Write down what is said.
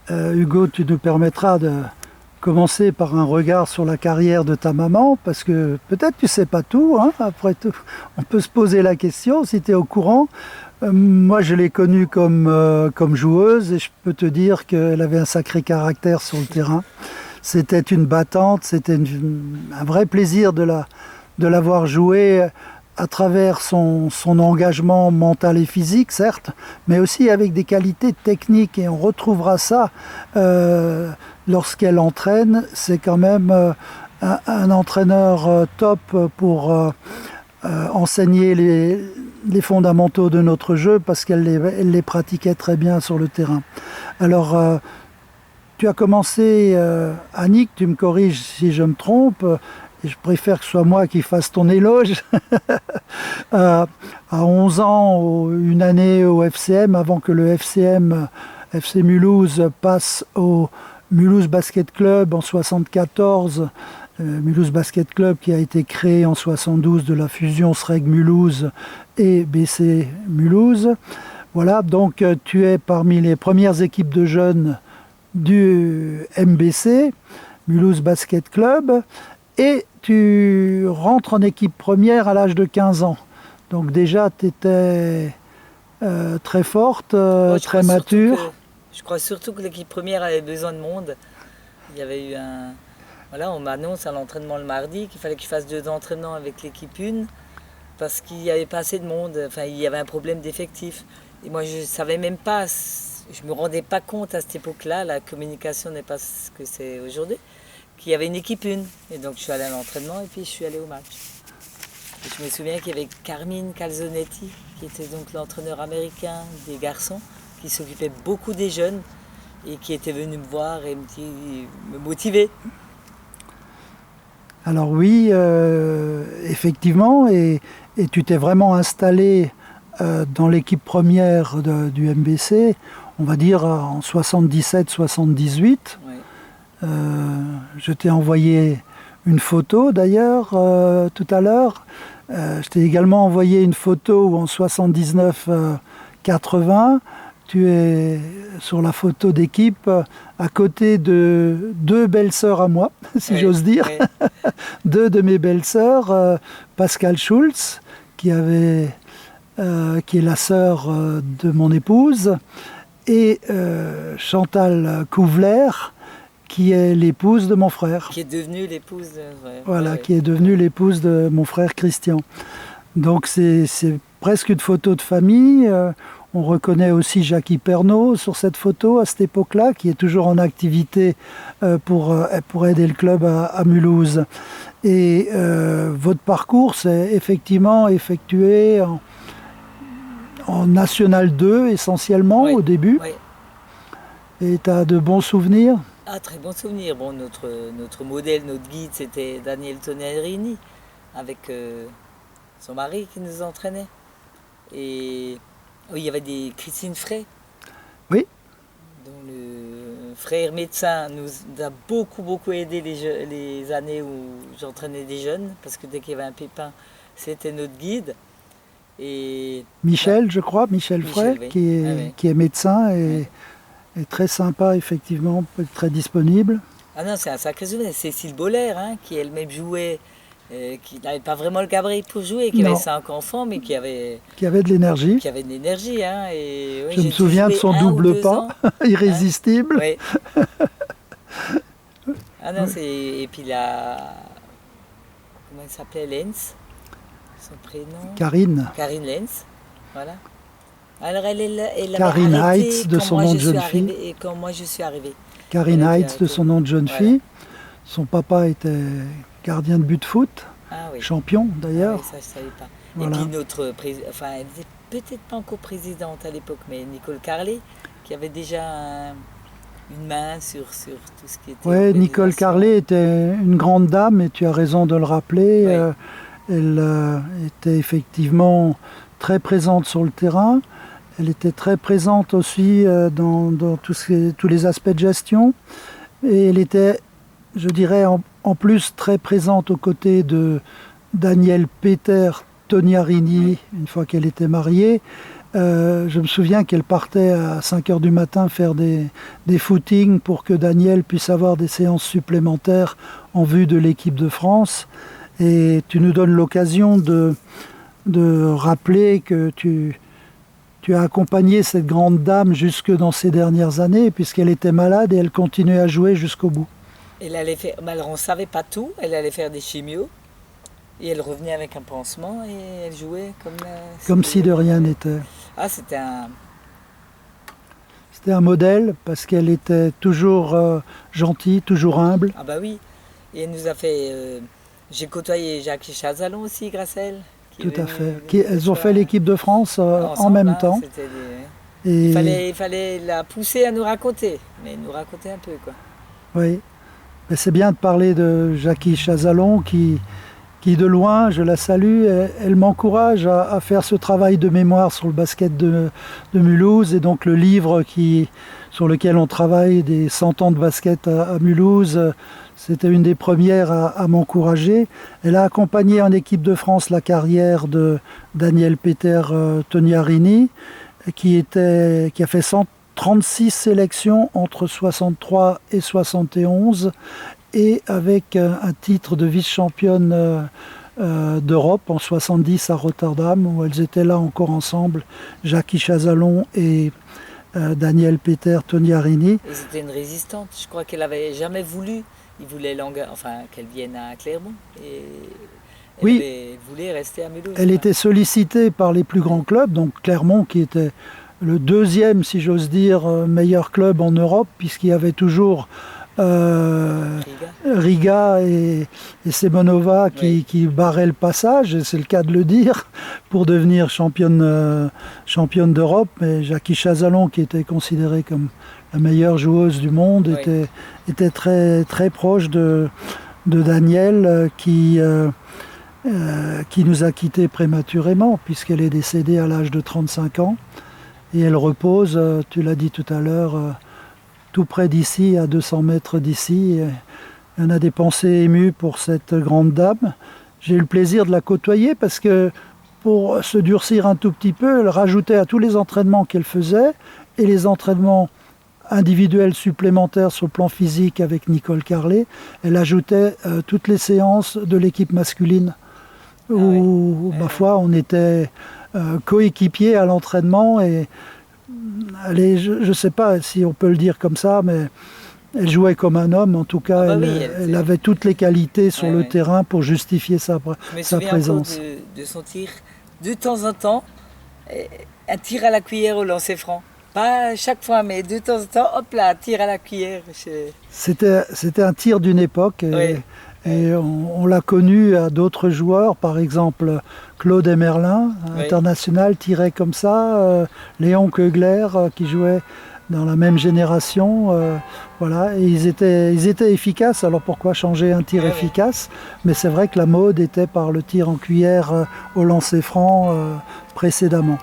Hugo, tu nous permettras de commencer par un regard sur la carrière de ta maman, parce que peut-être tu sais pas tout, hein, après tout, on peut se poser la question si tu es au courant. Moi, je l'ai connue comme joueuse et je peux te dire qu'elle avait un sacré caractère sur le terrain. C'était une battante, c'était un vrai plaisir de la voir jouer à travers son engagement mental et physique, certes, mais aussi avec des qualités techniques. Et on retrouvera ça lorsqu'elle entraîne. C'est quand même un entraîneur top pour enseigner les fondamentaux de notre jeu parce elle les pratiquait très bien sur le terrain. Alors, tu as commencé, Annick, tu me corriges si je me trompe, et je préfère que ce soit moi qui fasse ton éloge, à 11 ans, une année au FCM, avant que le FCM, FC Mulhouse, passe au Mulhouse Basket Club en 74. Mulhouse Basket Club qui a été créé en 72 de la fusion SREG Mulhouse et BC Mulhouse. Voilà, donc tu es parmi les premières équipes de jeunes du MBC, Mulhouse Basket Club, et tu rentres en équipe première à l'âge de 15 ans. Donc déjà, tu étais très forte, très mature. Je crois surtout que l'équipe première avait besoin de monde. Il y avait eu un... Voilà, on m'annonce à l'entraînement le mardi qu'il fallait que je fasse 2 entraînements avec l'équipe 1 parce qu'il n'y avait pas assez de monde. Enfin, il y avait un problème d'effectif. Et moi, je ne savais même pas, je ne me rendais pas compte à cette époque-là, la communication n'est pas ce que c'est aujourd'hui, qu'il y avait une équipe 1. Et donc, je suis allé à l'entraînement et puis je suis allé au match. Et je me souviens qu'il y avait Carmine Calzonetti, qui était donc l'entraîneur américain des garçons, qui s'occupait beaucoup des jeunes et qui était venu me voir et me motiver. Alors oui, effectivement, et tu t'es vraiment installé dans l'équipe première du MBC, on va dire en 77-78. Oui. Je t'ai envoyé une photo d'ailleurs tout à l'heure. Je t'ai également envoyé une photo où en 79-80, tu es sur la photo d'équipe à côté de 2 belles-sœurs à moi, si j'ose dire. Oui. 2 de mes belles-sœurs, Pascal Schulz, qui est la sœur de mon épouse, et Chantal Couvler, qui est l'épouse de mon frère. Qui est devenue l'épouse de... Voilà, qui est devenue l'épouse de mon frère Christian. Donc c'est presque une photo de famille. On reconnaît aussi Jackie Pernaut sur cette photo à cette époque-là, qui est toujours en activité pour aider le club à Mulhouse. Et votre parcours s'est effectivement effectué en National 2 essentiellement au début. Oui. Et tu as de bons souvenirs? Ah, très bon souvenir. Bon, notre modèle, notre guide, c'était Daniel Tonerini, avec son mari qui nous entraînait. Et oui, il y avait Christine Frey. Oui. Dont le frère médecin nous a beaucoup aidé les années où j'entraînais des jeunes, parce que dès qu'il y avait un pépin, c'était notre guide. Et Michel, je crois, Michel Frey, oui. qui est médecin et très sympa, effectivement, très disponible. Ah non, c'est un sacré souvenir. Cécile Boller, qui elle-même jouait, qui n'avait pas vraiment le gabarit pour jouer, qui avait 5 enfants, mais qui avait de l'énergie. Qui avait de l'énergie. Et, je me souviens de son double pas, irrésistible. Oui. Ah non, et puis comment elle s'appelait, Lenz, son prénom. Karine Lenz, voilà. Alors elle Karine avait Heitz, de son nom de jeune fille. Et quand moi je suis arrivée. Karine Heitz, de son nom de jeune fille. Son papa était gardien de but de foot, champion d'ailleurs. Ah oui, ça je savais pas. Voilà. Et puis notre président, enfin elle n'était peut-être pas encore présidente à l'époque, mais Nicole Carlet, qui avait déjà une main sur tout ce qui était... Oui, Nicole Carlet était une grande dame, et tu as raison de le rappeler. Oui. Elle était effectivement très présente sur le terrain. Elle était très présente aussi dans tous les aspects de gestion. Et elle était, je dirais, en plus très présente aux côtés de Daniel Peter Toniarini, une fois qu'elle était mariée, Je me souviens qu'elle partait à 5 heures du matin faire des footings pour que Daniel puisse avoir des séances supplémentaires en vue de l'équipe de France. Et tu nous donnes l'occasion de rappeler que tu as accompagné cette grande dame jusque dans ces dernières années, puisqu'elle était malade et elle continuait à jouer jusqu'au bout. Elle allait faire, alors on ne savait pas tout, elle allait faire des chimios, et elle revenait avec un pansement, et elle jouait comme si de rien n'était. Ah, c'était un modèle, parce qu'elle était toujours gentille, toujours humble. Ah bah oui, et elle nous a fait... j'ai côtoyé Jackie Chazalon aussi, grâce à elle. Tout à fait. Elles ont fait l'équipe de France en même temps. Et il fallait la pousser à nous raconter, mais nous raconter un peu, quoi. Oui, mais c'est bien de parler de Jackie Chazalon qui de loin, je la salue, elle m'encourage à faire ce travail de mémoire sur le basket de Mulhouse, et donc le livre sur lequel on travaille, des 100 ans de basket à Mulhouse. C'était une des premières à m'encourager. Elle a accompagné en équipe de France la carrière de Daniel Peter Toniarini, qui a fait 136 sélections entre 63 et 71, et avec un titre de vice-championne d'Europe en 70 à Rotterdam, où elles étaient là encore ensemble, Jackie Chazalon et Daniel Peter Toniarini. Et c'était une résistante. Je crois qu'elle n'avait jamais voulu. Il voulait qu'elle vienne à Clermont. Et elle voulait rester à Mulhouse. Elle était sollicitée par les plus grands clubs, donc Clermont qui était le deuxième, si j'ose dire, meilleur club en Europe, puisqu'il y avait toujours Riga et Semenova qui barraient le passage, et c'est le cas de le dire, pour devenir championne d'Europe. Mais Jackie Chazalon, qui était considérée comme la meilleure joueuse du monde, était très, très proche de Daniel, qui nous a quittés prématurément, puisqu'elle est décédée à l'âge de 35 ans. Et elle repose, tu l'as dit tout à l'heure, tout près d'ici, à 200 mètres d'ici. On a des pensées émues pour cette grande dame. J'ai eu le plaisir de la côtoyer parce que, pour se durcir un tout petit peu, elle rajoutait à tous les entraînements qu'elle faisait, et les entraînements individuels supplémentaires sur le plan physique avec Nicole Carlet, elle ajoutait toutes les séances de l'équipe masculine, où, ma foi, on était coéquipiers à l'entraînement. Et allez, je ne sais pas si on peut le dire comme ça, mais elle jouait comme un homme. En tout cas, elle avait toutes les qualités sur le terrain pour justifier sa présence. Je me souviens encore de son tir. De temps en temps, un tir à la cuillère au lancer franc. Pas chaque fois, mais de temps en temps, hop là, tir à la cuillère. C'était un tir d'une époque. Et on l'a connu à d'autres joueurs, par exemple Claude Emerlin, international, tirait comme ça, Léon Keugler, qui jouait dans la même génération. Voilà, et ils étaient efficaces, alors pourquoi changer un tir efficace? Mais c'est vrai que la mode était par le tir en cuillère au lancer franc précédemment.